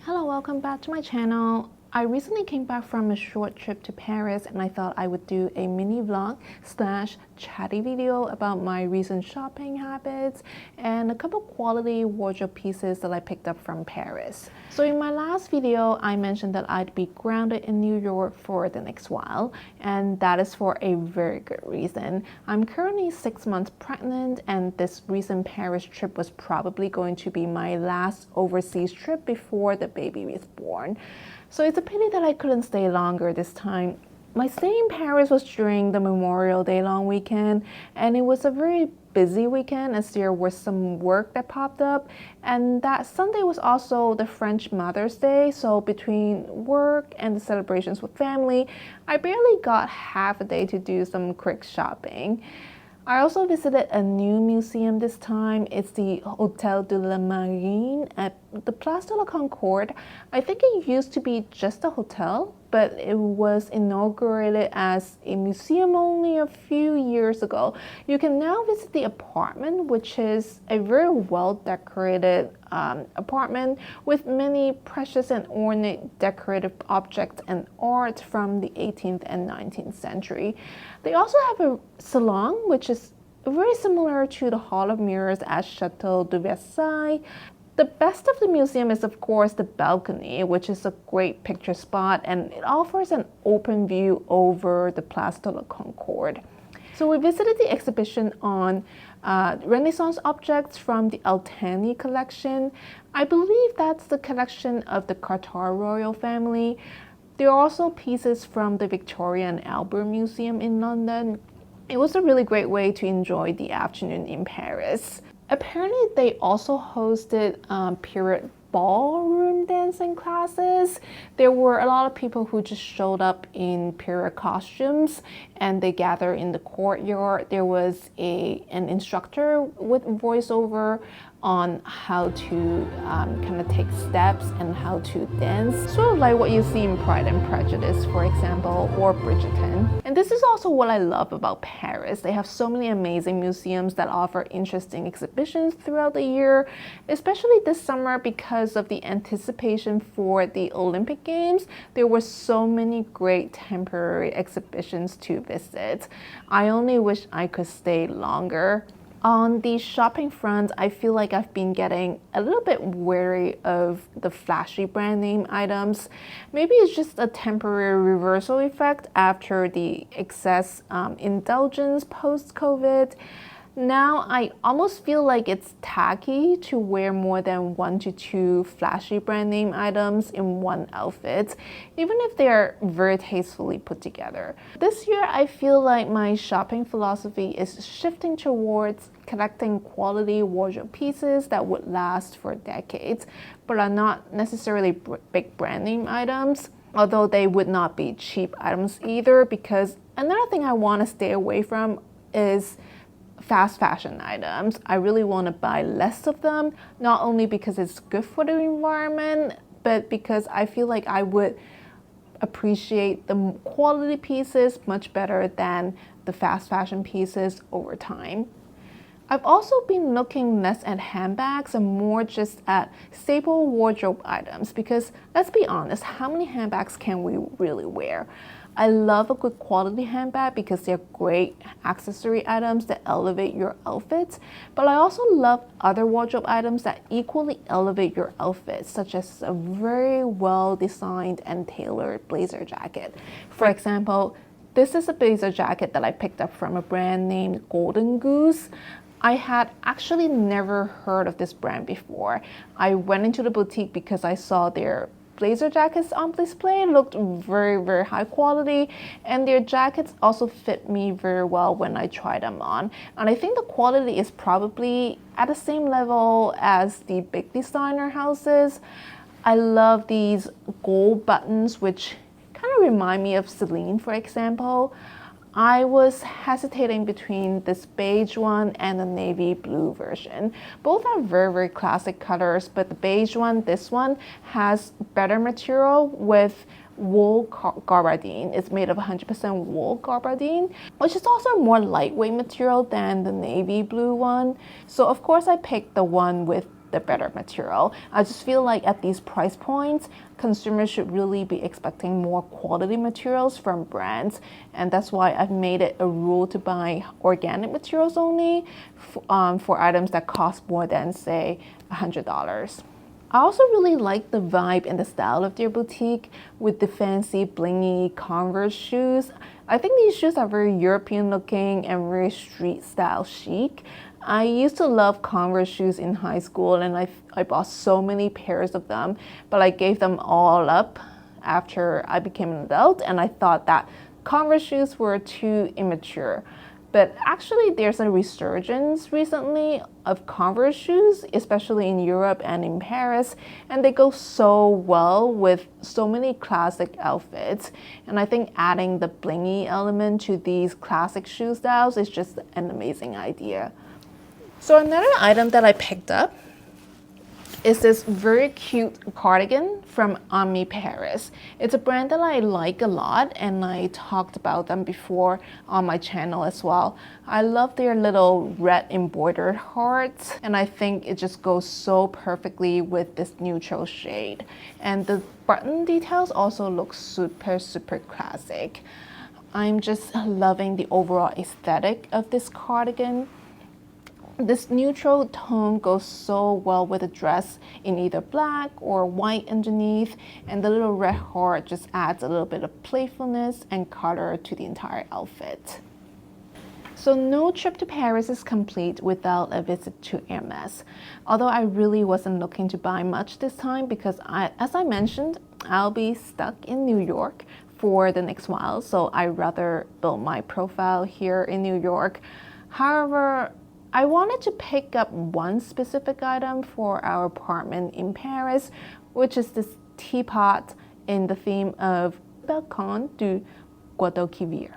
Hello, welcome back to my channel. I recently came back from a short trip to Paris and I thought I would do a mini vlog slash chatty video about my recent shopping habits and a couple quality wardrobe pieces that I picked up from Paris. So in my last video, I mentioned that I'd be grounded in New York for the next while, and that is for a very good reason. I'm currently 6 months pregnant and this recent Paris trip was probably going to be my last overseas trip before the baby is born. So it's a pity that I couldn't stay longer this time. My stay in Paris was during the Memorial Day long weekend, and it was a very busy weekend as there was some work that popped up, and that Sunday was also the French Mother's Day, so between work and the celebrations with family, I barely got half a day to do some quick shopping. I also visited a new museum this time. It's the Hôtel de la Marine at the Place de la Concorde. I think it used to be just a hotel, but it was inaugurated as a museum only a few years ago. You can now visit the apartment, which is a very well decorated apartment with many precious and ornate decorative objects and art from the 18th and 19th century. They also have a salon, which is very similar to the Hall of Mirrors at Chateau de Versailles. The best of the museum is, of course, the balcony, which is a great picture spot, and it offers an open view over the Place de la Concorde. So we visited the exhibition on Renaissance objects from the Altani collection. I believe that's the collection of the Qatar royal family. There are also pieces from the Victoria and Albert Museum in London. It was a really great way to enjoy the afternoon in Paris. Apparently, they also hosted period ballroom dancing classes. There were a lot of people who just showed up in period costumes and they gathered in the courtyard. There was an instructor with voiceover on how to kind of take steps and how to dance, sort of like what you see in Pride and Prejudice, for example, or Bridgerton. And this is also what I love about Paris. They have so many amazing museums that offer interesting exhibitions throughout the year, especially this summer because of the anticipation for the Olympic Games. There were so many great temporary exhibitions to visit. I only wish I could stay longer. On the shopping front, I feel like I've been getting a little bit wary of the flashy brand name items. Maybe it's just a temporary reversal effect after the excess indulgence post-COVID. Now I almost feel like it's tacky to wear more than 1 to 2 flashy brand name items in one outfit, even if they are very tastefully put together. This year I feel like my shopping philosophy is shifting towards collecting quality wardrobe pieces that would last for decades, but are not necessarily big brand name items, although they would not be cheap items either, because another thing I want to stay away from is fast fashion items. I really want to buy less of them, not only because it's good for the environment, but because I feel like I would appreciate the quality pieces much better than the fast fashion pieces over time. I've also been looking less at handbags and more just at staple wardrobe items because, let's be honest, how many handbags can we really wear? I love a good quality handbag because they're great accessory items that elevate your outfits, but I also love other wardrobe items that equally elevate your outfit, such as a very well designed and tailored blazer jacket. For example, this is a blazer jacket that I picked up from a brand named Golden Goose. I had actually never heard of this brand before. I went into the boutique because I saw their blazer jackets on display, looked very, very high quality, and their jackets also fit me very well when I tried them on. And I think the quality is probably at the same level as the big designer houses. I love these gold buttons, which kind of remind me of Celine, for example. I was hesitating between this beige one and the navy blue version. Both are very, very classic colors, but the beige one, this one, has better material with wool gabardine. It's made of 100% wool gabardine, which is also a more lightweight material than the navy blue one. So of course I picked the one with the better material. I just feel like at these price points, consumers should really be expecting more quality materials from brands, and that's why I've made it a rule to buy organic materials only for items that cost more than, say, $100. I also really like the vibe and the style of their boutique with the fancy blingy Converse shoes. I think these shoes are very European looking and very street style chic. I used to love Converse shoes in high school, and I bought so many pairs of them, but I gave them all up after I became an adult, and I thought that Converse shoes were too immature. But actually, there's a resurgence recently of Converse shoes, especially in Europe and in Paris, and they go so well with so many classic outfits. And I think adding the blingy element to these classic shoe styles is just an amazing idea. So another item that I picked up is this very cute cardigan from Hermès Paris. It's a brand that I like a lot, and I talked about them before on my channel as well. I love their little red embroidered hearts, and I think it just goes so perfectly with this neutral shade. And the button details also look super, super classic. I'm just loving the overall aesthetic of this cardigan. This neutral tone goes so well with a dress in either black or white underneath, and the little red heart just adds a little bit of playfulness and color to the entire outfit. So no trip to Paris is complete without a visit to Hermès. Although I really wasn't looking to buy much this time because as I mentioned, I'll be stuck in New York for the next while, so I'd rather build my profile here in New York. However, I wanted to pick up one specific item for our apartment in Paris, which is this teapot in the theme of Balcon du Guadalquivir.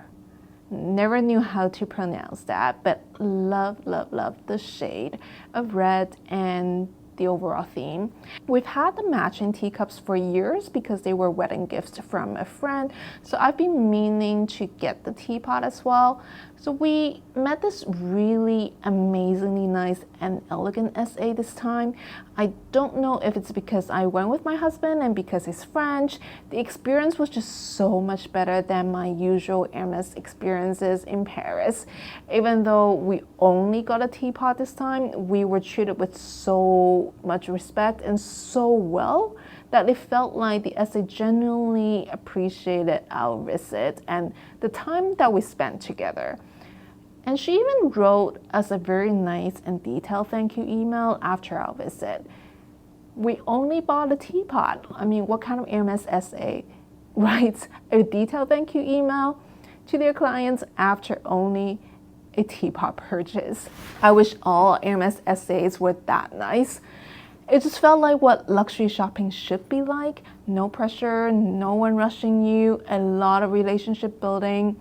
Never knew how to pronounce that, but love, love, love the shade of red and the overall theme. We've had the matching teacups for years because they were wedding gifts from a friend, so I've been meaning to get the teapot as well. So we met this really amazingly nice and elegant SA this time. I don't know if it's because I went with my husband and because he's French. The experience was just so much better than my usual Hermès experiences in Paris. Even though we only got a teapot this time, we were treated with so much respect and so well that it felt like the SA genuinely appreciated our visit and the time that we spent together. And she even wrote us a very nice and detailed thank you email after our visit. We only bought a teapot. I mean, what kind of Hermès SA writes a detailed thank you email to their clients after only a teapot purchase? I wish all Hermès SAs were that nice. It just felt like what luxury shopping should be like. No pressure, no one rushing you, a lot of relationship building.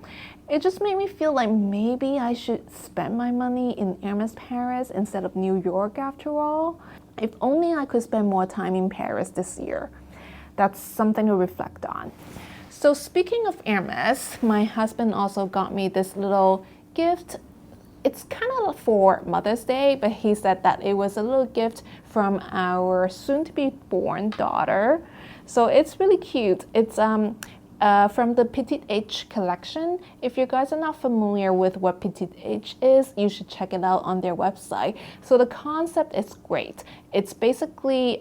It just made me feel like maybe I should spend my money in Hermès Paris instead of New York after all. If only I could spend more time in Paris this year. That's something to reflect on. So speaking of Hermès, my husband also got me this little gift. It's kind of for Mother's Day, but he said that it was a little gift from our soon-to-be-born daughter. So it's really cute. It's from the Petite H collection. If you guys are not familiar with what Petite H is, you should check it out on their website. So the concept is great. It's basically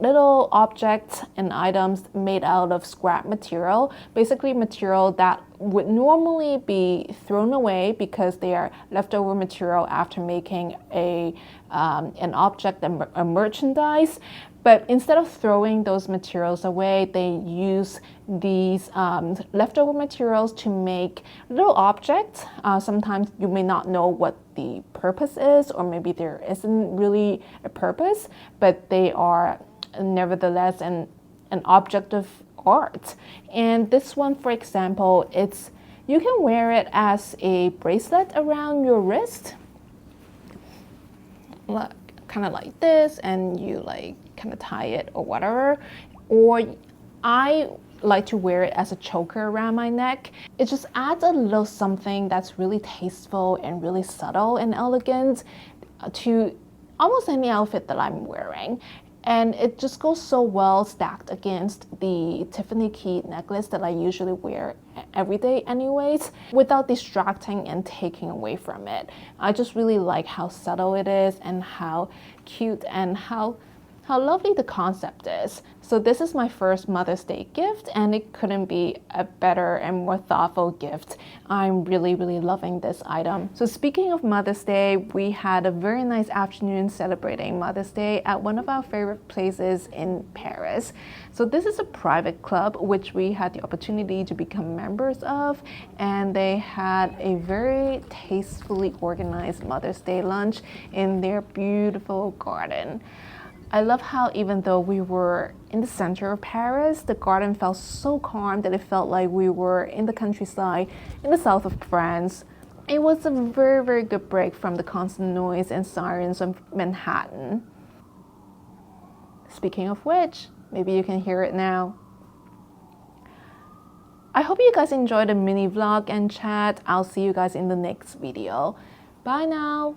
little objects and items made out of scrap material, basically material that would normally be thrown away because they are leftover material after making an object, a merchandise. But instead of throwing those materials away, they use these leftover materials to make little objects. Sometimes you may not know what the purpose is, or maybe there isn't really a purpose, but they are nevertheless an object of art. And this one, for example, you can wear it as a bracelet around your wrist, kind of like this, and you like kind of tie it or whatever. Or I like to wear it as a choker around my neck. It just adds a little something that's really tasteful and really subtle and elegant to almost any outfit that I'm wearing. And it just goes so well stacked against the Tiffany key necklace that I usually wear every day anyways, without distracting and taking away from it. I just really like how subtle it is and how cute and how lovely the concept is. So this is my first Mother's Day gift, and it couldn't be a better and more thoughtful gift. I'm really loving this item. So speaking of Mother's Day, we had a very nice afternoon celebrating Mother's Day at one of our favorite places in Paris. So this is a private club which we had the opportunity to become members of, and they had a very tastefully organized Mother's Day lunch in their beautiful garden. I love how even though we were in the center of Paris, the garden felt so calm that it felt like we were in the countryside in the south of France. It was a very good break from the constant noise and sirens of Manhattan. Speaking of which, maybe you can hear it now. I hope you guys enjoyed the mini vlog and chat. I'll see you guys in the next video. Bye now!